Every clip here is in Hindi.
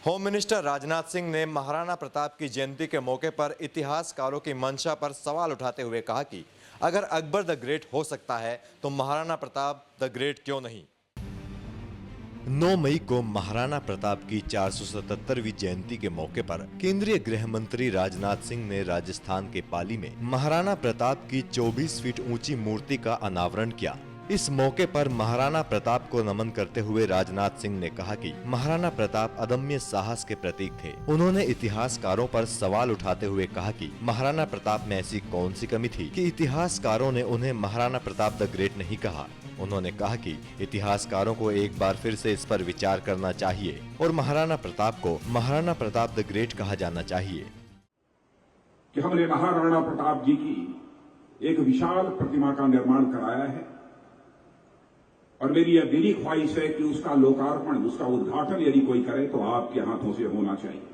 होम मिनिस्टर राजनाथ सिंह ने महाराणा प्रताप की जयंती के मौके पर इतिहासकारों की मंशा पर सवाल उठाते हुए कहा कि अगर अकबर द ग्रेट हो सकता है तो महाराणा प्रताप द ग्रेट क्यों नहीं। 9 मई को महाराणा प्रताप की 477वीं जयंती के मौके पर केंद्रीय गृह मंत्री राजनाथ सिंह ने राजस्थान के पाली में महाराणा प्रताप की 24 फीट ऊंची मूर्ति का अनावरण किया। इस मौके पर महाराणा प्रताप को नमन करते हुए राजनाथ सिंह ने कहा कि महाराणा प्रताप अदम्य साहस के प्रतीक थे। उन्होंने इतिहासकारों पर सवाल उठाते हुए कहा कि महाराणा प्रताप में ऐसी कौन सी कमी थी कि इतिहासकारों ने उन्हें महाराणा प्रताप द ग्रेट नहीं कहा। उन्होंने कहा कि इतिहासकारों को एक बार फिर से इस पर विचार करना चाहिए और महाराणा प्रताप को महाराणा प्रताप द ग्रेट कहा जाना चाहिए। कि हमने महाराणा प्रताप जी की एक विशाल प्रतिमा का निर्माण कराया है और मेरी यह दिली ख्वाहिश है कि उसका लोकार्पण, उसका उद्घाटन यदि कोई करे तो आपके हाथों से होना चाहिए।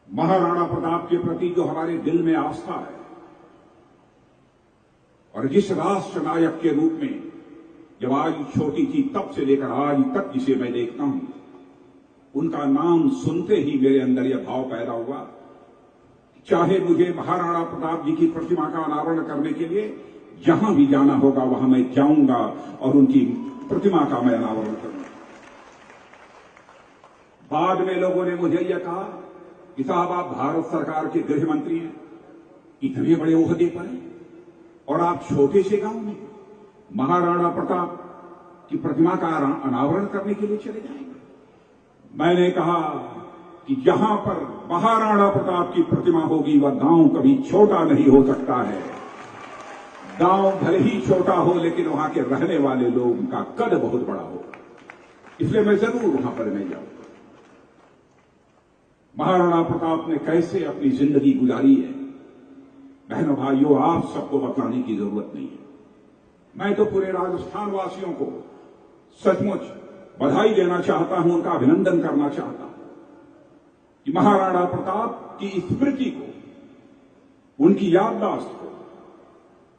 महाराणा प्रताप के प्रति जो हमारे दिल में आस्था है और जिस राष्ट्र नायक के रूप में जब आयु छोटी थी तब से लेकर आज तक जिसे मैं देखता हूं, उनका नाम सुनते ही मेरे अंदर यह भाव पैदा हुआ, चाहे मुझे महाराणा प्रताप जी की प्रतिमा का अनावरण करने के लिए जहां भी जाना होगा वहां मैं जाऊंगा और उनकी प्रतिमा का मैं अनावरण करूंगा। बाद में लोगों ने मुझे यह कहा कि साहब आप भारत सरकार के गृह मंत्री हैं, इतने बड़े ओहदे पर हैं और आप छोटे से गांव में महाराणा प्रताप की प्रतिमा का अनावरण करने के लिए चले जाएंगे। मैंने कहा कि जहां पर महाराणा प्रताप की प्रतिमा होगी वह गांव कभी छोटा नहीं हो सकता है। गांव भले ही छोटा हो लेकिन वहां के रहने वाले लोगों का कद बहुत बड़ा होगा, इसलिए मैं जरूर वहां पर नहीं जाऊंगा। महाराणा प्रताप ने कैसे अपनी जिंदगी गुजारी है, बहनों भाइयों, आप सबको बताने की जरूरत नहीं है। मैं तो पूरे राजस्थान वासियों को सचमुच बधाई देना चाहता हूं, उनका अभिनंदन करना चाहता हूं कि महाराणा प्रताप की स्मृति को, उनकी याददाश्त को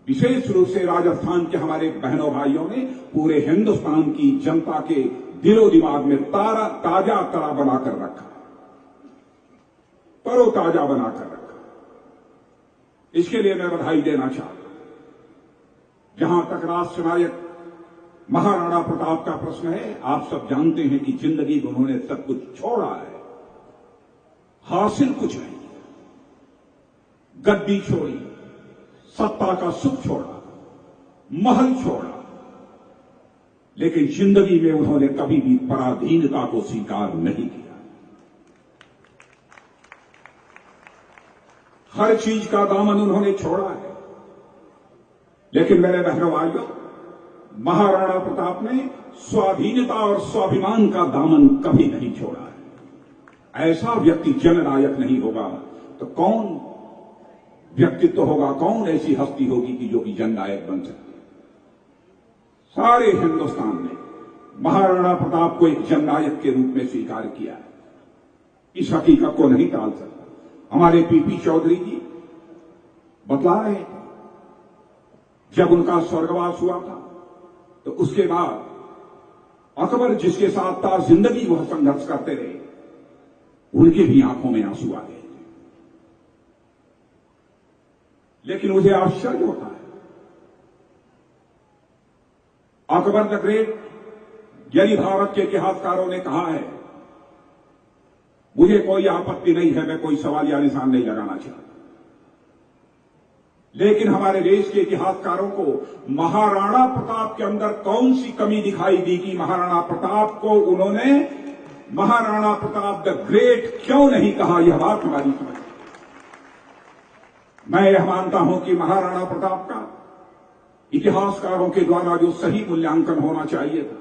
विशेष रूप से राजस्थान के हमारे बहनों भाइयों ने पूरे हिंदुस्तान की जनता के दिलो दिमाग में ताजा तरा बनाकर रखा, तरोताजा बनाकर रखा। इसके लिए मैं बधाई देना चाहता हूं। जहां तक राष्ट्र नायक महाराणा प्रताप का प्रश्न है, आप सब जानते हैं कि जिंदगी में उन्होंने सब कुछ छोड़ा है, हासिल कुछ नहीं। गद्दी छोड़ी, सत्ता का सुख छोड़ा, महल छोड़ा, लेकिन जिंदगी में उन्होंने कभी भी पराधीनता को स्वीकार नहीं किया। हर चीज का दामन उन्होंने छोड़ा है, लेकिन मेरे बहनों भाइयों, महाराणा प्रताप ने स्वाधीनता और स्वाभिमान का दामन कभी नहीं छोड़ा है। ऐसा व्यक्ति जननायक नहीं होगा तो कौन व्यक्तित्व होगा, कौन ऐसी हस्ती होगी कि जो कि जननायक बन सकती है। सारे हिंदुस्तान ने महाराणा प्रताप को एक जननायक के रूप में स्वीकार किया है, इस हकीकत को नहीं टाल सकता। हमारे पीपी चौधरी जी बतला रहे थे, जब उनका स्वर्गवास हुआ था तो उसके बाद अकबर जिसके साथ था जिंदगी वह संघर्ष करते रहे, उनके भी आंखों में आंसू आ गए थे। लेकिन मुझे आश्चर्य होता है, अकबर द ग्रेट यदि भारत के इतिहासकारों ने कहा है, मुझे कोई आपत्ति नहीं है, मैं कोई सवाल या निशान नहीं लगाना चाहता, लेकिन हमारे देश के इतिहासकारों को महाराणा प्रताप के अंदर कौन सी कमी दिखाई दी कि महाराणा प्रताप को उन्होंने महाराणा प्रताप द ग्रेट क्यों नहीं कहा। यह बात हमारी समझ। मैं यह मानता हूं कि महाराणा प्रताप का इतिहासकारों के द्वारा जो सही मूल्यांकन होना चाहिए था,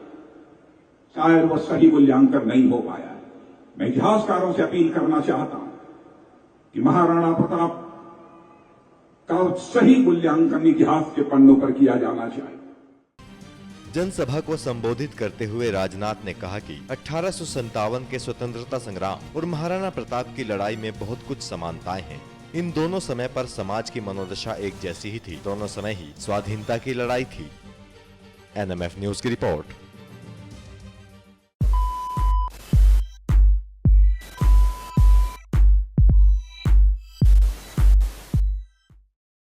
शायद वह सही मूल्यांकन नहीं हो पाया है। मैं इतिहासकारों से अपील करना चाहता हूं कि महाराणा प्रताप का सही मूल्यांकन इतिहास के पन्नों पर किया जाना चाहिए। जनसभा को संबोधित करते हुए राजनाथ ने कहा कि 1857 के स्वतंत्रता संग्राम और महाराणा प्रताप की लड़ाई में बहुत कुछ समानताएं हैं। इन दोनों समय पर समाज की मनोदशा एक जैसी ही थी, दोनों समय ही स्वाधीनता की लड़ाई थी। NMF न्यूज की रिपोर्ट।